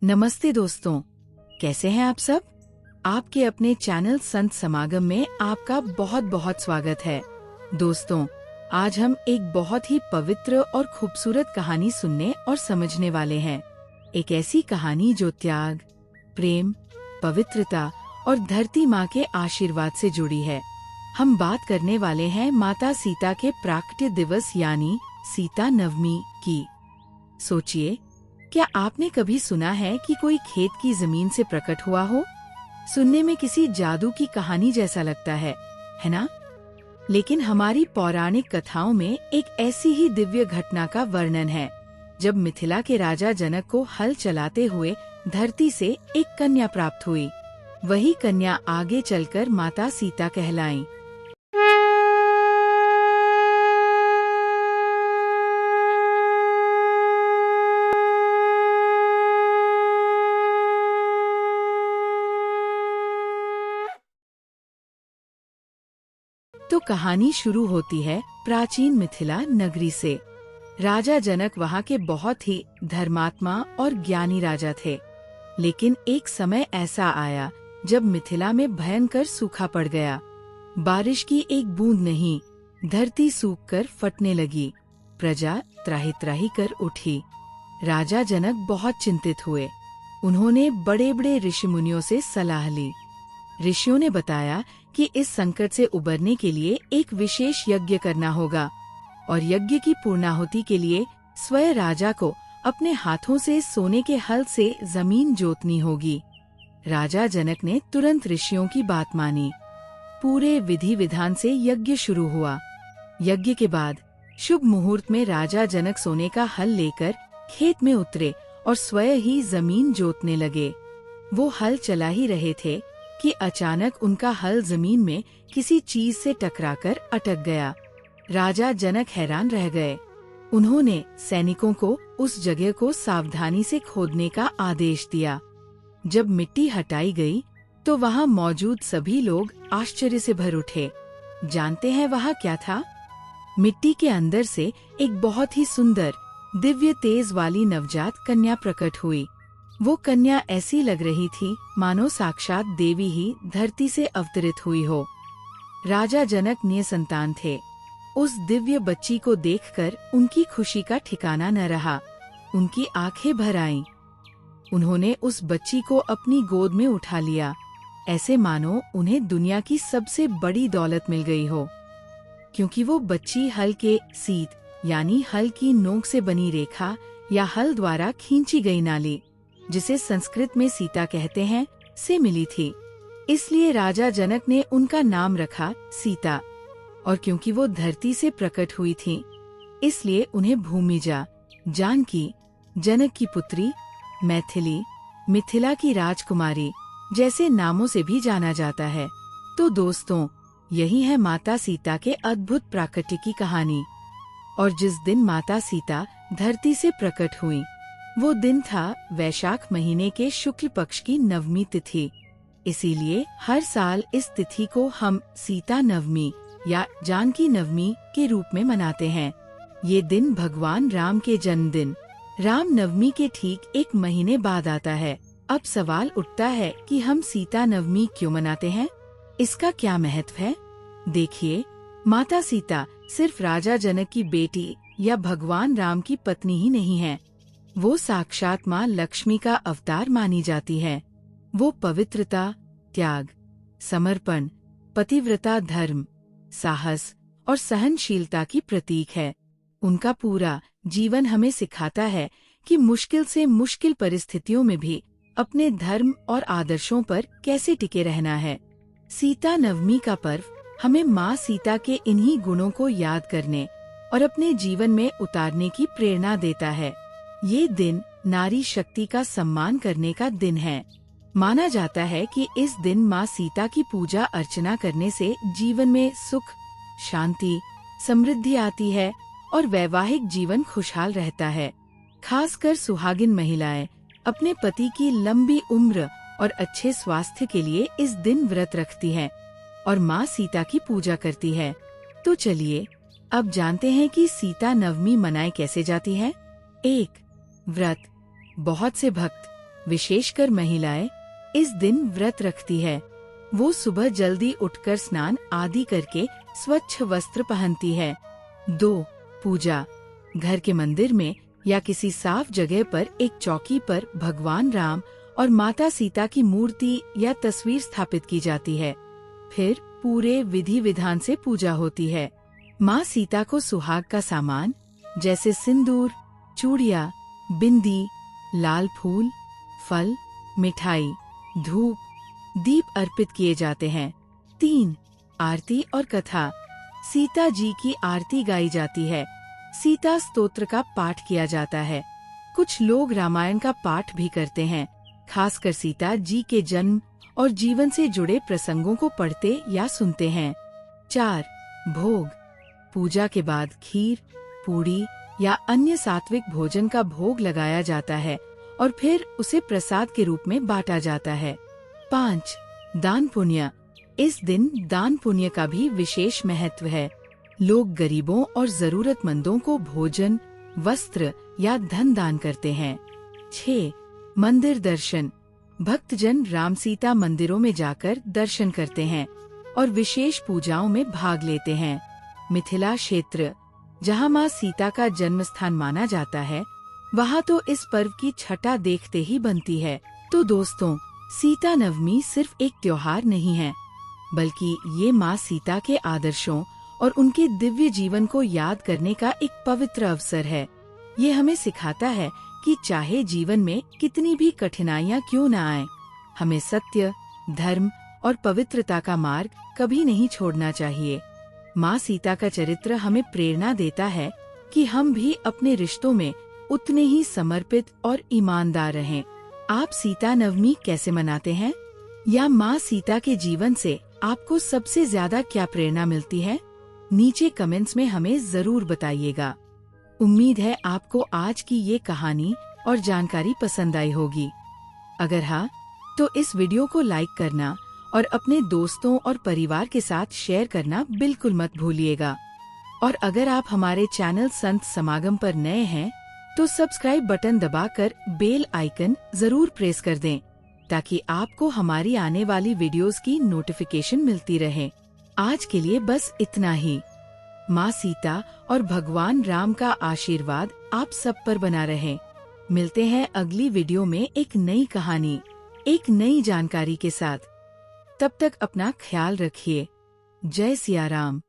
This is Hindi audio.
नमस्ते दोस्तों, कैसे हैं आप सब। आपके अपने चैनल संत समागम में आपका बहुत बहुत स्वागत है। दोस्तों, आज हम एक बहुत ही पवित्र और खूबसूरत कहानी सुनने और समझने वाले हैं। एक ऐसी कहानी जो त्याग, प्रेम, पवित्रता और धरती माँ के आशीर्वाद से जुड़ी है। हम बात करने वाले हैं माता सीता के प्राकट्य दिवस यानी सीता नवमी की। सोचिए, क्या आपने कभी सुना है कि कोई खेत की जमीन से प्रकट हुआ हो? सुनने में किसी जादू की कहानी जैसा लगता है ना? लेकिन हमारी पौराणिक कथाओं में एक ऐसी ही दिव्य घटना का वर्णन है, जब मिथिला के राजा जनक को हल चलाते हुए धरती से एक कन्या प्राप्त हुई। वही कन्या आगे चलकर माता सीता कहलाईं। तो कहानी शुरू होती है प्राचीन मिथिला नगरी से। राजा जनक वहाँ के बहुत ही धर्मात्मा और ज्ञानी राजा थे। लेकिन एक समय ऐसा आया जब मिथिला में भयंकर सूखा पड़ गया। बारिश की एक बूंद नहीं, धरती सूखकर फटने लगी। प्रजा त्राहि त्राहि कर उठी। राजा जनक बहुत चिंतित हुए। उन्होंने बड़े बड़े ऋषि मुनियों से सलाह ली। ऋषियों ने बताया कि इस संकट से उबरने के लिए एक विशेष यज्ञ करना होगा और यज्ञ की पूर्णाहुति के लिए स्वयं राजा को अपने हाथों से सोने के हल से जमीन जोतनी होगी। राजा जनक ने तुरंत ऋषियों की बात मानी। पूरे विधि विधान से यज्ञ शुरू हुआ। यज्ञ के बाद शुभ मुहूर्त में राजा जनक सोने का हल लेकर खेत में उतरे और स्वयं ही जमीन जोतने लगे। वो हल चला ही रहे थे कि अचानक उनका हल जमीन में किसी चीज से टकराकर अटक गया। राजा जनक हैरान रह गए। उन्होंने सैनिकों को उस जगह को सावधानी से खोदने का आदेश दिया। जब मिट्टी हटाई गई तो वहाँ मौजूद सभी लोग आश्चर्य से भर उठे। जानते हैं वहाँ क्या था? मिट्टी के अंदर से एक बहुत ही सुंदर, दिव्य तेज वाली नवजात कन्या प्रकट हुई। वो कन्या ऐसी लग रही थी मानो साक्षात देवी ही धरती से अवतरित हुई हो। राजा जनक निसंतान थे। उस दिव्य बच्ची को देखकर उनकी खुशी का ठिकाना न रहा। उनकी आंखें भर आईं। उन्होंने उस बच्ची को अपनी गोद में उठा लिया, ऐसे मानो उन्हें दुनिया की सबसे बड़ी दौलत मिल गई हो। क्योंकि वो बच्ची हल के सीत यानी हल की नोक से बनी रेखा या हल द्वारा खींची गई नाली, जिसे संस्कृत में सीता कहते हैं, से मिली थी। इसलिए राजा जनक ने उनका नाम रखा सीता। और क्योंकि वो धरती से प्रकट हुई थीं, इसलिए उन्हें भूमिजा, जानकी, जनक की पुत्री, मैथिली, मिथिला की राजकुमारी जैसे नामों से भी जाना जाता है। तो दोस्तों, यही है माता सीता के अद्भुत प्राकट्य की कहानी। और जिस दिन माता सीता धरती से प्रकट हुई, वो दिन था वैशाख महीने के शुक्ल पक्ष की नवमी तिथि। इसीलिए हर साल इस तिथि को हम सीता नवमी या जानकी नवमी के रूप में मनाते हैं। ये दिन भगवान राम के जन्मदिन राम नवमी के ठीक एक महीने बाद आता है। अब सवाल उठता है कि हम सीता नवमी क्यों मनाते हैं? इसका क्या महत्व है? देखिए, माता सीता सिर्फ राजा जनक की बेटी या भगवान राम की पत्नी ही नहीं है। वो साक्षात माँ लक्ष्मी का अवतार मानी जाती है। वो पवित्रता, त्याग, समर्पण, पतिव्रता, धर्म, साहस और सहनशीलता की प्रतीक है। उनका पूरा जीवन हमें सिखाता है कि मुश्किल से मुश्किल परिस्थितियों में भी अपने धर्म और आदर्शों पर कैसे टिके रहना है। सीता नवमी का पर्व हमें माँ सीता के इन्हीं गुणों को याद करने और अपने जीवन में उतारने की प्रेरणा देता है। ये दिन नारी शक्ति का सम्मान करने का दिन है। माना जाता है कि इस दिन माँ सीता की पूजा अर्चना करने से जीवन में सुख, शांति, समृद्धि आती है और वैवाहिक जीवन खुशहाल रहता है। खासकर सुहागिन महिलाएं अपने पति की लंबी उम्र और अच्छे स्वास्थ्य के लिए इस दिन व्रत रखती हैं और माँ सीता की पूजा करती है। तो चलिए अब जानते हैं कि सीता नवमी मनाई कैसे जाती है। 1. व्रत। बहुत से भक्त विशेषकर महिलाएं इस दिन व्रत रखती है। वो सुबह जल्दी उठकर स्नान आदि करके स्वच्छ वस्त्र पहनती है। 2. पूजा। घर के मंदिर में या किसी साफ जगह पर एक चौकी पर भगवान राम और माता सीता की मूर्ति या तस्वीर स्थापित की जाती है। फिर पूरे विधि विधान से पूजा होती है। माँ सीता को सुहाग का सामान जैसे सिंदूर, चूड़िया, बिंदी, लाल फूल, फल, मिठाई, धूप, दीप अर्पित किए जाते हैं। 3. आरती और कथा। सीता जी की आरती गाई जाती है। सीता स्तोत्र का पाठ किया जाता है। कुछ लोग रामायण का पाठ भी करते हैं, खासकर सीता जी के जन्म और जीवन से जुड़े प्रसंगों को पढ़ते या सुनते हैं। 4. भोग। पूजा के बाद खीर, पूड़ी या अन्य सात्विक भोजन का भोग लगाया जाता है और फिर उसे प्रसाद के रूप में बांटा जाता है। 5. दान पुण्य। इस दिन दान पुण्य का भी विशेष महत्व है। लोग गरीबों और जरूरतमंदों को भोजन, वस्त्र या धन दान करते हैं। 6. मंदिर दर्शन। भक्तजन राम सीता मंदिरों में जाकर दर्शन करते हैं और विशेष पूजाओं में भाग लेते हैं। मिथिला क्षेत्र, जहाँ माँ सीता का जन्म स्थान माना जाता है, वहाँ तो इस पर्व की छटा देखते ही बनती है। तो दोस्तों, सीता नवमी सिर्फ एक त्योहार नहीं है, बल्कि ये माँ सीता के आदर्शों और उनके दिव्य जीवन को याद करने का एक पवित्र अवसर है। ये हमें सिखाता है कि चाहे जीवन में कितनी भी कठिनाइयाँ क्यों न आए, हमें सत्य, धर्म और पवित्रता का मार्ग कभी नहीं छोड़ना चाहिए। माँ सीता का चरित्र हमें प्रेरणा देता है कि हम भी अपने रिश्तों में उतने ही समर्पित और ईमानदार रहें। आप सीता नवमी कैसे मनाते हैं? या माँ सीता के जीवन से आपको सबसे ज्यादा क्या प्रेरणा मिलती है? नीचे कमेंट्स में हमें जरूर बताइएगा। उम्मीद है आपको आज की ये कहानी और जानकारी पसंद आई होगी। अगर हाँ, तो इस वीडियो को लाइक करना और अपने दोस्तों और परिवार के साथ शेयर करना बिल्कुल मत भूलिएगा। और अगर आप हमारे चैनल संत समागम पर नए हैं, तो सब्सक्राइब बटन दबाकर बेल आइकन जरूर प्रेस कर दें, ताकि आपको हमारी आने वाली वीडियोस की नोटिफिकेशन मिलती रहे। आज के लिए बस इतना ही। माँ सीता और भगवान राम का आशीर्वाद आप सब पर बना रहे। मिलते हैं अगली वीडियो में एक नई कहानी, एक नई जानकारी के साथ। तब तक अपना ख्याल रखिए। जय सिया राम।